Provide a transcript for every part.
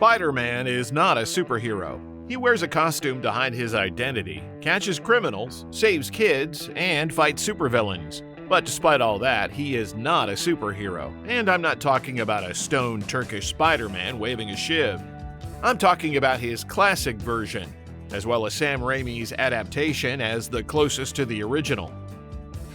Spider-Man is not a superhero. He wears a costume to hide his identity, catches criminals, saves kids, and fights supervillains. But despite all that, he is not a superhero. And I'm not talking about a stone Turkish Spider-Man waving a shiv. I'm talking about his classic version, as well as Sam Raimi's adaptation as the closest to the original.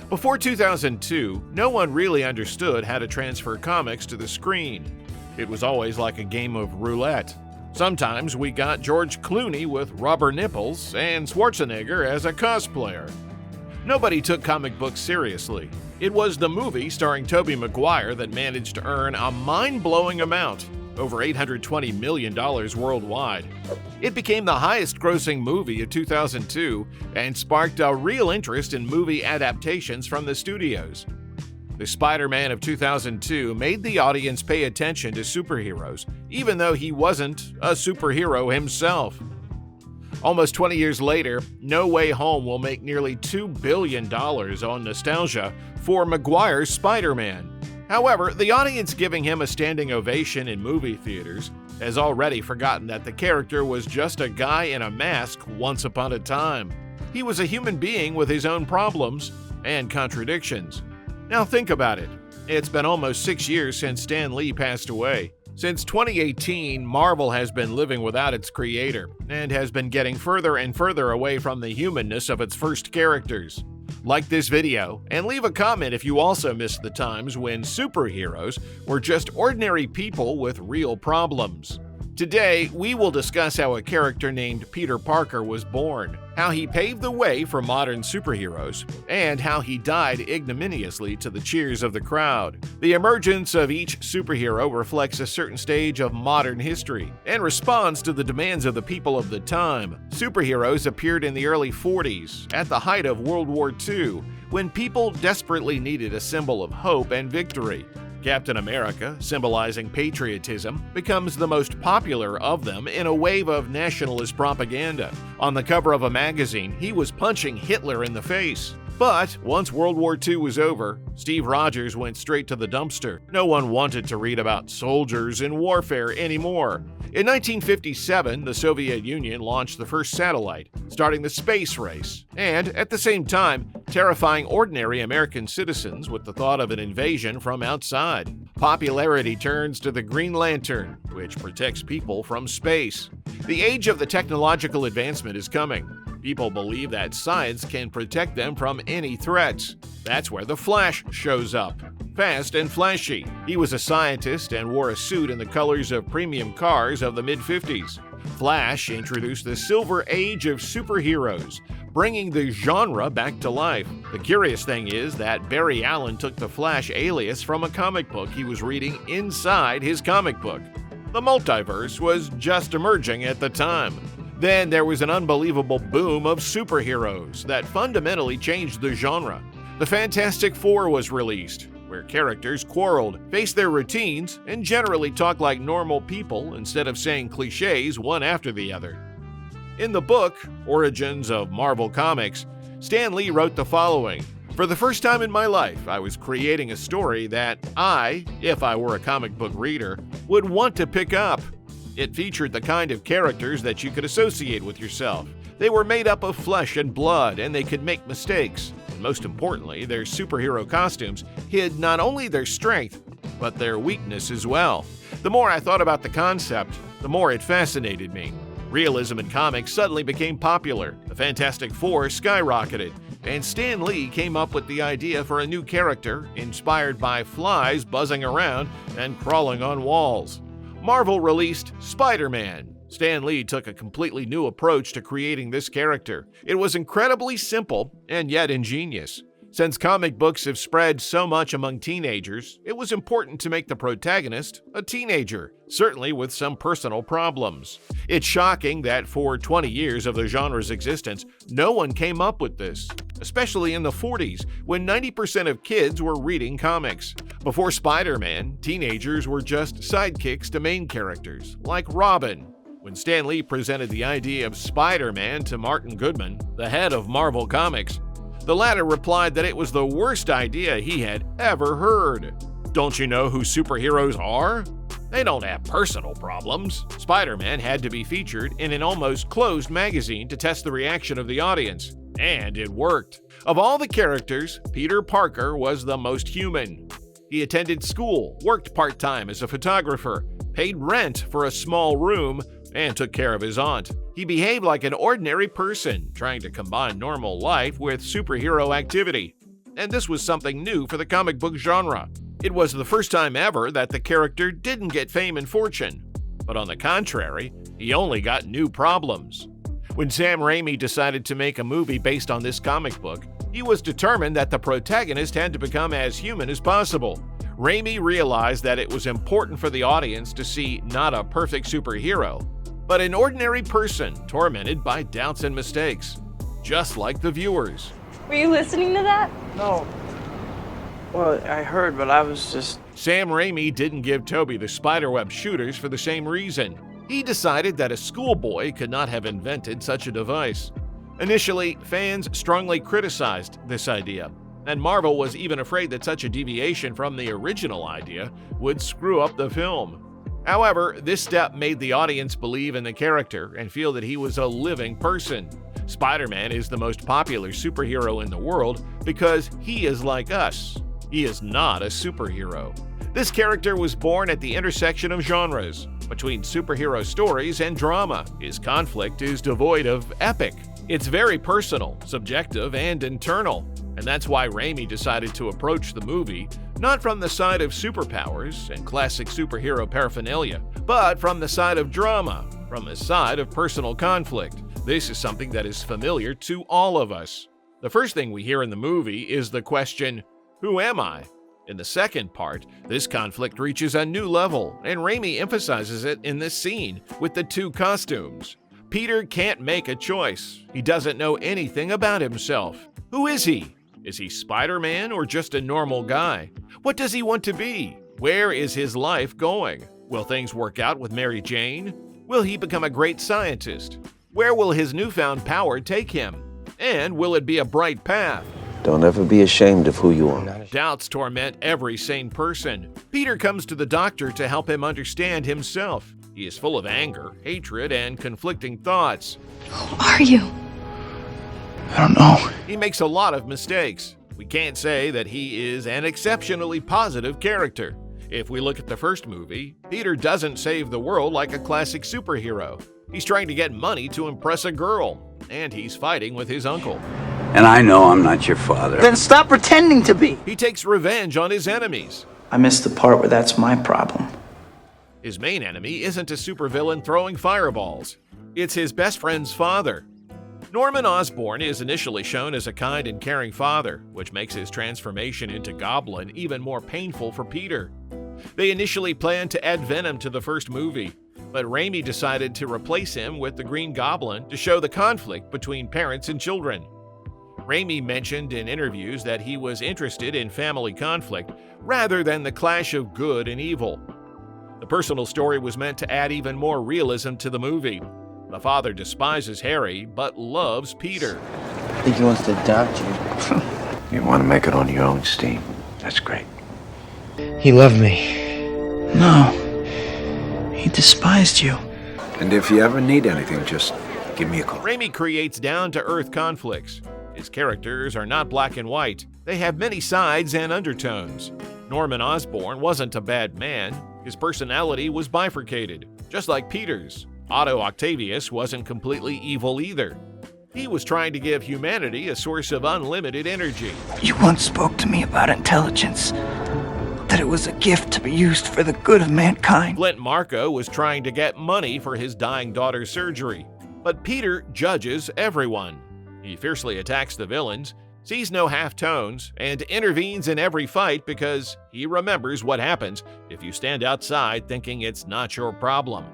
Before 2002, no one really understood how to transfer comics to the screen. It was always like a game of roulette. Sometimes we got George Clooney with rubber nipples and Schwarzenegger as a cosplayer. Nobody took comic books seriously. It was the movie starring Tobey Maguire that managed to earn a mind-blowing amount, over $820 million worldwide. It became the highest-grossing movie of 2002 and sparked a real interest in movie adaptations from the studios. The Spider-Man of 2002 made the audience pay attention to superheroes, even though he wasn't a superhero himself. Almost 20 years later, No Way Home will make nearly $2 billion on nostalgia for Maguire's Spider-Man. However, the audience giving him a standing ovation in movie theaters has already forgotten that the character was just a guy in a mask once upon a time. He was a human being with his own problems and contradictions. Now think about it. It's been almost 6 years since Stan Lee passed away. Since 2018, Marvel has been living without its creator and has been getting further and further away from the humanness of its first characters. Like this video and leave a comment if you also missed the times when superheroes were just ordinary people with real problems. Today, we will discuss how a character named Peter Parker was born, how he paved the way for modern superheroes, and how he died ignominiously to the cheers of the crowd. The emergence of each superhero reflects a certain stage of modern history and responds to the demands of the people of the time. Superheroes appeared in the early 40s, at the height of World War II, when people desperately needed a symbol of hope and victory. Captain America, symbolizing patriotism, becomes the most popular of them in a wave of nationalist propaganda. On the cover of a magazine, he was punching Hitler in the face. But once World War II was over, Steve Rogers went straight to the dumpster. No one wanted to read about soldiers in warfare anymore. In 1957, the Soviet Union launched the first satellite, starting the space race, and at the same time, terrifying ordinary American citizens with the thought of an invasion from outside. Popularity turns to the Green Lantern, which protects people from space. The age of the technological advancement is coming. People believe that science can protect them from any threats. That's where the Flash shows up. Fast and flashy. He was a scientist and wore a suit in the colors of premium cars of the mid-50s. Flash introduced the Silver Age of superheroes, bringing the genre back to life. The curious thing is that Barry Allen took the Flash alias from a comic book he was reading inside his comic book. The multiverse was just emerging at the time. Then there was an unbelievable boom of superheroes that fundamentally changed the genre. The Fantastic Four was released, where characters quarreled, faced their routines, and generally talked like normal people instead of saying cliches one after the other. In the book, Origins of Marvel Comics, Stan Lee wrote the following: "For the first time in my life, I was creating a story that I, if I were a comic book reader, would want to pick up. It featured the kind of characters that you could associate with yourself. They were made up of flesh and blood, and they could make mistakes. And most importantly, their superhero costumes hid not only their strength, but their weakness as well. The more I thought about the concept, the more it fascinated me. Realism in comics suddenly became popular. The Fantastic Four skyrocketed, and Stan Lee came up with the idea for a new character inspired by flies buzzing around and crawling on walls. Marvel released Spider-Man. Stan Lee took a completely new approach to creating this character. It was incredibly simple and yet ingenious. Since comic books have spread so much among teenagers, it was important to make the protagonist a teenager, certainly with some personal problems. It's shocking that for 20 years of the genre's existence, no one came up with this, especially in the 40s, when 90% of kids were reading comics. Before Spider-Man, teenagers were just sidekicks to main characters, like Robin. When Stan Lee presented the idea of Spider-Man to Martin Goodman, the head of Marvel Comics, the latter replied that it was the worst idea he had ever heard. Don't you know who superheroes are? They don't have personal problems. Spider-Man had to be featured in an almost closed magazine to test the reaction of the audience, and it worked. Of all the characters, Peter Parker was the most human. He attended school, worked part-time as a photographer, paid rent for a small room, and took care of his aunt. He behaved like an ordinary person, trying to combine normal life with superhero activity. And this was something new for the comic book genre. It was the first time ever that the character didn't get fame and fortune. But on the contrary, he only got new problems. When Sam Raimi decided to make a movie based on this comic book, he was determined that the protagonist had to become as human as possible. Raimi realized that it was important for the audience to see not a perfect superhero, but an ordinary person tormented by doubts and mistakes, just like the viewers. Were you listening to that? No. Well, I heard, but I was just... Sam Raimi didn't give Tobey the spiderweb shooters for the same reason. He decided that a schoolboy could not have invented such a device. Initially, fans strongly criticized this idea, and Marvel was even afraid that such a deviation from the original idea would screw up the film. However, this step made the audience believe in the character and feel that he was a living person. Spider-Man is the most popular superhero in the world because he is like us. He is not a superhero. This character was born at the intersection of genres, between superhero stories and drama. His conflict is devoid of epic. It's very personal, subjective, and internal. And that's why Raimi decided to approach the movie not from the side of superpowers and classic superhero paraphernalia, but from the side of drama, from the side of personal conflict. This is something that is familiar to all of us. The first thing we hear in the movie is the question, "Who am I?" In the second part, this conflict reaches a new level, and Raimi emphasizes it in this scene with the two costumes. Peter can't make a choice. He doesn't know anything about himself. Who is he? Is he Spider-Man or just a normal guy? What does he want to be? Where is his life going? Will things work out with Mary Jane? Will he become a great scientist? Where will his newfound power take him? And will it be a bright path? Don't ever be ashamed of who you are. Doubts torment every sane person. Peter comes to the doctor to help him understand himself. He is full of anger, hatred, and conflicting thoughts. Who are you? I don't know. He makes a lot of mistakes. We can't say that he is an exceptionally positive character. If we look at the first movie, Peter doesn't save the world like a classic superhero. He's trying to get money to impress a girl, and he's fighting with his uncle. And I know I'm not your father. Then stop pretending to be. He takes revenge on his enemies. I missed the part where that's my problem. His main enemy isn't a supervillain throwing fireballs. It's his best friend's father. Norman Osborn is initially shown as a kind and caring father, which makes his transformation into Goblin even more painful for Peter. They initially planned to add Venom to the first movie, but Raimi decided to replace him with the Green Goblin to show the conflict between parents and children. Raimi mentioned in interviews that he was interested in family conflict rather than the clash of good and evil. The personal story was meant to add even more realism to the movie. The father despises Harry but loves Peter. I think he wants to adopt you. You want to make it on your own steam. That's great. He loved me. No. He despised you. And if you ever need anything, just give me a call. Raimi creates down-to-earth conflicts. His characters are not black and white. They have many sides and undertones. Norman Osborn wasn't a bad man. His personality was bifurcated, just like Peter's. Otto Octavius wasn't completely evil either. He was trying to give humanity a source of unlimited energy. You once spoke to me about intelligence. That it was a gift to be used for the good of mankind. Flint Marko was trying to get money for his dying daughter's surgery. But Peter judges everyone. He fiercely attacks the villains, sees no half-tones, and intervenes in every fight because he remembers what happens if you stand outside thinking it's not your problem.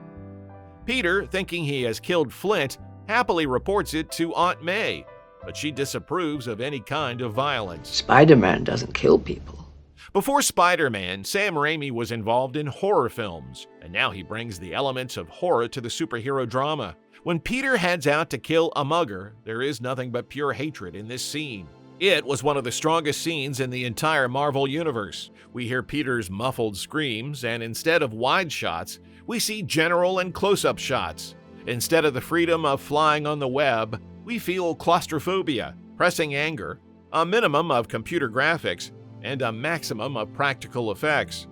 Peter, thinking he has killed Flint, happily reports it to Aunt May, but she disapproves of any kind of violence. Spider-Man doesn't kill people. Before Spider-Man, Sam Raimi was involved in horror films, and now he brings the elements of horror to the superhero drama. When Peter heads out to kill a mugger, there is nothing but pure hatred in this scene. It was one of the strongest scenes in the entire Marvel universe. We hear Peter's muffled screams, and instead of wide shots, we see general and close-up shots. Instead of the freedom of flying on the web, we feel claustrophobia, pressing anger, a minimum of computer graphics, and a maximum of practical effects.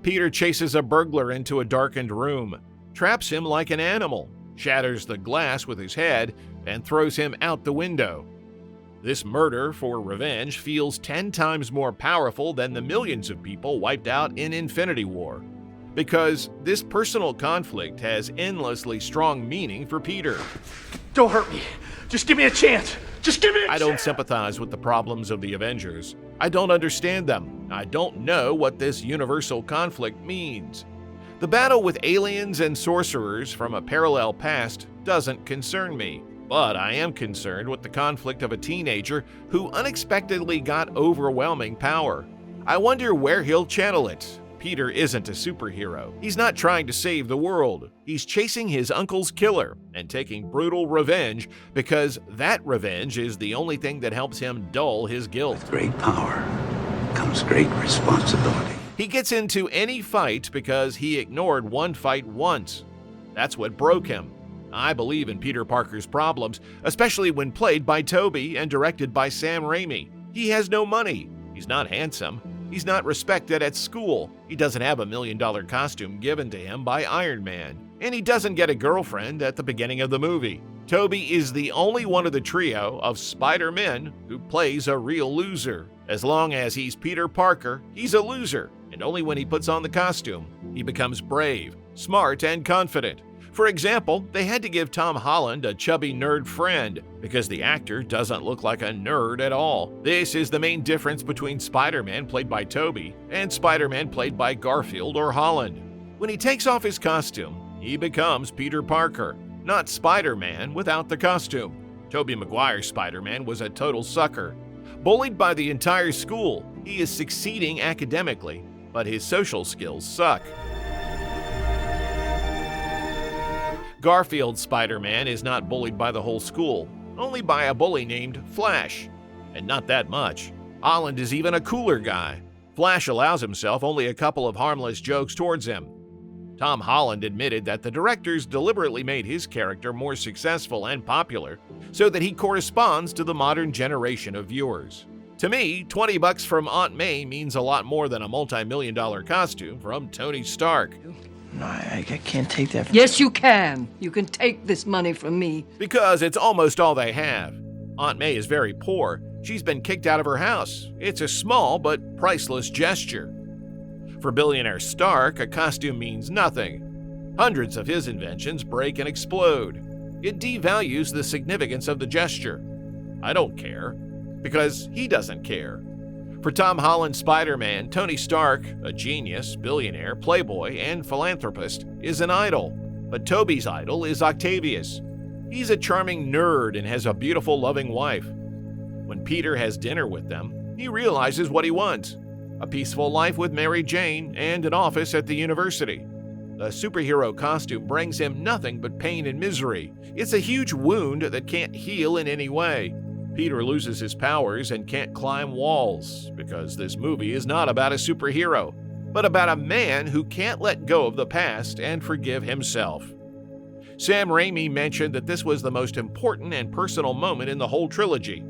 Peter chases a burglar into a darkened room, traps him like an animal, shatters the glass with his head, and throws him out the window. This murder for revenge feels 10 times more powerful than the millions of people wiped out in Infinity War, because this personal conflict has endlessly strong meaning for Peter. Don't hurt me. Just give me a chance. Just give me a chance. I don't sympathize with the problems of the Avengers. I don't understand them. I don't know what this universal conflict means. The battle with aliens and sorcerers from a parallel past doesn't concern me. But I am concerned with the conflict of a teenager who unexpectedly got overwhelming power. I wonder where he'll channel it. Peter isn't a superhero. He's not trying to save the world. He's chasing his uncle's killer and taking brutal revenge because that revenge is the only thing that helps him dull his guilt. With great power comes great responsibility. He gets into any fight because he ignored one fight once. That's what broke him. I believe in Peter Parker's problems, especially when played by Tobey and directed by Sam Raimi. He has no money. He's not handsome. He's not respected at school. He doesn't have a $1 million costume given to him by Iron Man. And he doesn't get a girlfriend at the beginning of the movie. Tobey is the only one of the trio of Spider-Men who plays a real loser. As long as he's Peter Parker, he's a loser. And only when he puts on the costume, he becomes brave, smart, and confident. For example, they had to give Tom Holland a chubby nerd friend because the actor doesn't look like a nerd at all. This is the main difference between Spider-Man played by Tobey and Spider-Man played by Garfield or Holland. When he takes off his costume, he becomes Peter Parker, not Spider-Man without the costume. Tobey Maguire's Spider-Man was a total sucker. Bullied by the entire school, he is succeeding academically, but his social skills suck. Garfield's Spider-Man is not bullied by the whole school, only by a bully named Flash, and not that much. Holland is even a cooler guy. Flash allows himself only a couple of harmless jokes towards him. Tom Holland admitted that the directors deliberately made his character more successful and popular so that he corresponds to the modern generation of viewers. To me, $20 from Aunt May means a lot more than a multi-million-dollar costume from Tony Stark. No, I can't take that from Yes, you can. You can take this money from me. Because it's almost all they have. Aunt May is very poor. She's been kicked out of her house. It's a small but priceless gesture. For billionaire Stark, a costume means nothing. Hundreds of his inventions break and explode. It devalues the significance of the gesture. I don't care, because he doesn't care. For Tom Holland's Spider-Man, Tony Stark, a genius, billionaire, playboy, and philanthropist, is an idol. But Tobey's idol is Octavius. He's a charming nerd and has a beautiful, loving wife. When Peter has dinner with them, he realizes what he wants: a peaceful life with Mary Jane and an office at the university. The superhero costume brings him nothing but pain and misery. It's a huge wound that can't heal in any way. Peter loses his powers and can't climb walls because this movie is not about a superhero, but about a man who can't let go of the past and forgive himself. Sam Raimi mentioned that this was the most important and personal moment in the whole trilogy.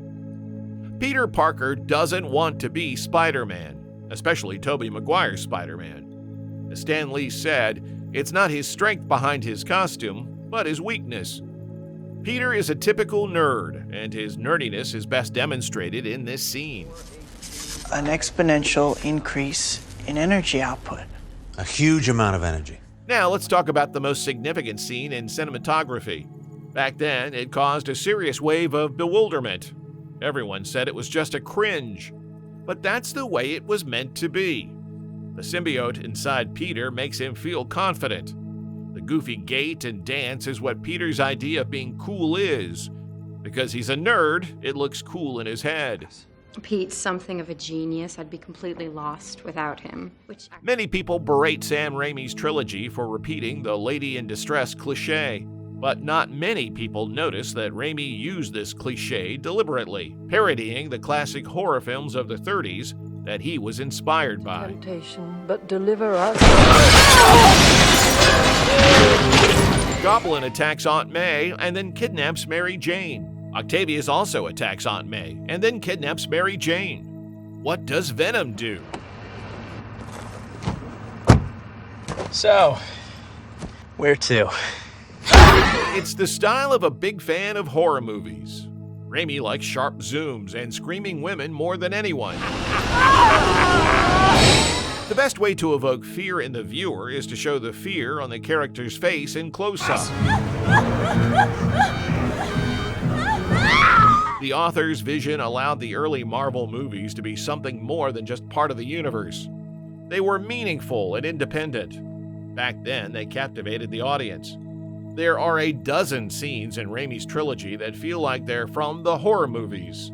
Peter Parker doesn't want to be Spider-Man, especially Tobey Maguire's Spider-Man. As Stan Lee said, it's not his strength behind his costume, but his weakness. Peter is a typical nerd, and his nerdiness is best demonstrated in this scene. an exponential increase in energy output. A huge amount of energy. Now let's talk about the most significant scene in cinematography. Back then, it caused a serious wave of bewilderment. Everyone said it was just a cringe. But that's the way it was meant to be. The symbiote inside Peter makes him feel confident. The goofy gait and dance is what Peter's idea of being cool is. Because he's a nerd, it looks cool in his head. Pete's something of a genius. I'd be completely lost without him. Many people berate Sam Raimi's trilogy for repeating the lady in distress cliché. But not many people noticed that Raimi used this cliché deliberately, parodying the classic horror films of the 30s that he was inspired by. Temptation, but deliver us. Goblin attacks Aunt May and then kidnaps Mary Jane. Octavius also attacks Aunt May and then kidnaps Mary Jane. What does Venom do? So, where to? It's the style of a big fan of horror movies. Raimi likes sharp zooms and screaming women more than anyone. The best way to evoke fear in the viewer is to show the fear on the character's face in close-up. The author's vision allowed the early Marvel movies to be something more than just part of the universe. They were meaningful and independent. Back then, they captivated the audience. There are a dozen scenes in Raimi's trilogy that feel like they're from the horror movies.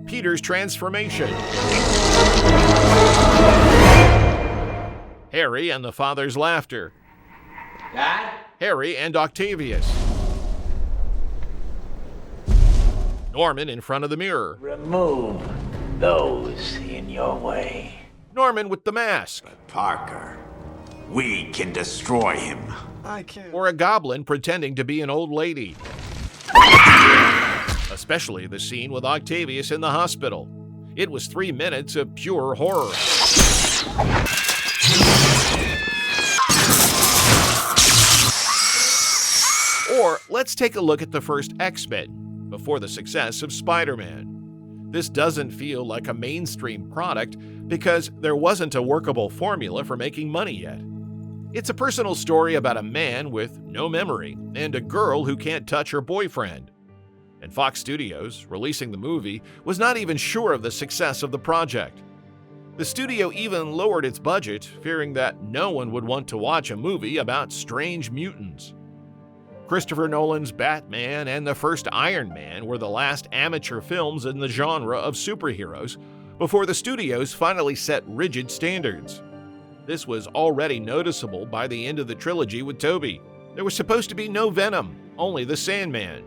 Peter's transformation. Harry and the father's laughter. Dad? Harry and Octavius. Norman in front of the mirror. Remove those in your way. Norman with the mask. Parker, we can destroy him. I can't. Or a goblin pretending to be an old lady. Especially the scene with Octavius in the hospital. It was 3 minutes of pure horror. Or let's take a look at the first X-Men, before the success of Spider-Man. This doesn't feel like a mainstream product because there wasn't a workable formula for making money yet. It's a personal story about a man with no memory and a girl who can't touch her boyfriend. And Fox Studios, releasing the movie, was not even sure of the success of the project. The studio even lowered its budget, fearing that no one would want to watch a movie about strange mutants. Christopher Nolan's Batman and the first Iron Man were the last amateur films in the genre of superheroes before the studios finally set rigid standards. This was already noticeable by the end of the trilogy with Tobey. There was supposed to be no Venom, only the Sandman.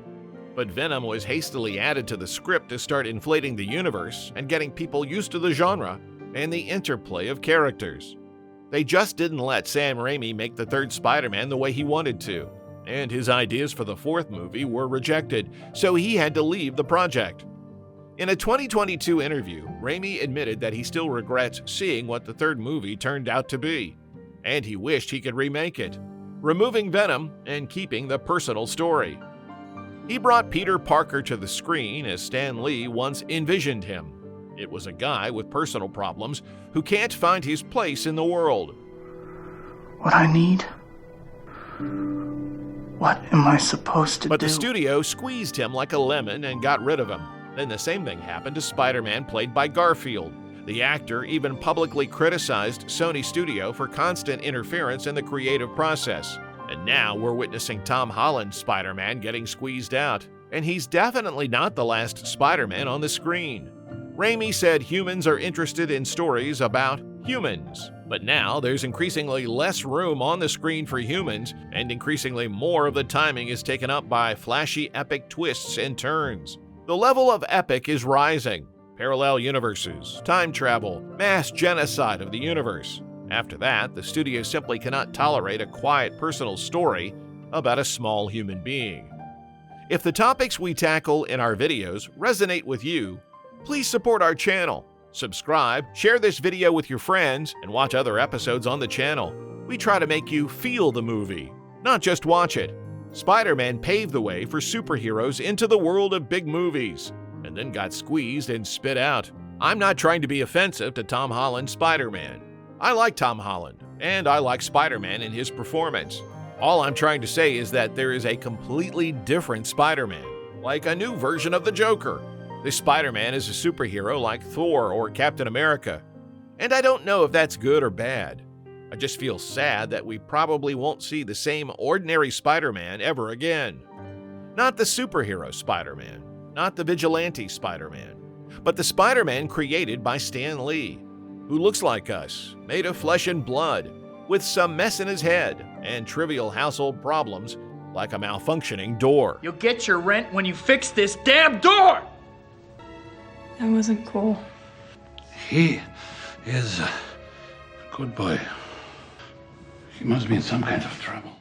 But Venom was hastily added to the script to start inflating the universe and getting people used to the genre and the interplay of characters. They just didn't let Sam Raimi make the third Spider-Man the way he wanted to, and his ideas for the fourth movie were rejected, so he had to leave the project. In a 2022 interview, Raimi admitted that he still regrets seeing what the third movie turned out to be, and he wished he could remake it, removing Venom and keeping the personal story. He brought Peter Parker to the screen as Stan Lee once envisioned him. It was a guy with personal problems who can't find his place in the world. What I need? What am I supposed to do? But the studio squeezed him like a lemon and got rid of him. Then the same thing happened to Spider-Man played by Garfield. The actor even publicly criticized Sony Studio for constant interference in the creative process. And now we're witnessing Tom Holland's Spider-Man getting squeezed out. And he's definitely not the last Spider-Man on the screen. Raimi said humans are interested in stories about humans. But now there's increasingly less room on the screen for humans, and increasingly more of the timing is taken up by flashy epic twists and turns. The level of epic is rising. Parallel universes, time travel, mass genocide of the universe. After that, the studio simply cannot tolerate a quiet personal story about a small human being. If the topics we tackle in our videos resonate with you, please support our channel. Subscribe, share this video with your friends, and watch other episodes on the channel. We try to make you feel the movie, not just watch it. Spider-Man paved the way for superheroes into the world of big movies, and then got squeezed and spit out. I'm not trying to be offensive to Tom Holland's Spider-Man. I like Tom Holland, and I like Spider-Man in his performance. All I'm trying to say is that there is a completely different Spider-Man, like a new version of the Joker. This Spider-Man is a superhero like Thor or Captain America, and I don't know if that's good or bad. I just feel sad that we probably won't see the same ordinary Spider-Man ever again. Not the superhero Spider-Man, not the vigilante Spider-Man, but the Spider-Man created by Stan Lee, who looks like us, made of flesh and blood, with some mess in his head and trivial household problems, like a malfunctioning door. You'll get your rent when you fix this damn door! That wasn't cool. He is a good boy. He must be in some kind of trouble.